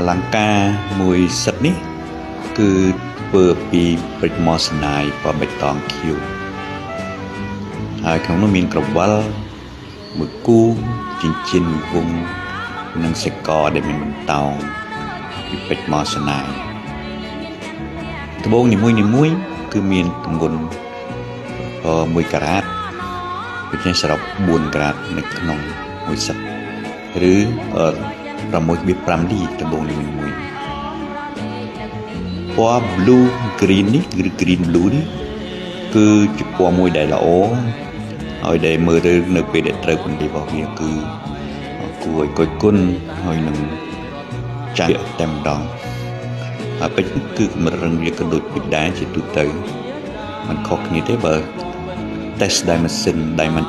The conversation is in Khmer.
ลังกาមួយសិតនេះគឺធ្វើពីព្រិចម៉សណាយប៉បៃតងខៀវហើយក្នុងនោះមានក្រវិលមួយគូចិញ្ចៀនវងនិងសាច់កដែលមានបន្តោងពីព្រិចម៉សណាយត្បូងនីមួយៗគឺមានទម្ងន់1ការ៉ាតដូច្នេះសរុប4ការ៉ាតនៅក្នុងមួយសិតឬ6.5 D ត្បូងនីមួយៗពណ៌ blue green នេះឬ green blue នេះគឺជាពណ៌មួយដែលល្អហើយដែលមើលទៅនៅពេលដែលត្រូវពន្លឺរបស់វាគឺគួរឲ្យគយគន់ហើយនឹងចាស់តែម្ដងហើយពេជ្រគឺកម្រិតរឹងវាក៏ដូចពេជ្រដែរជាទូទៅមិនខុសគ្នាទេបើ test diamond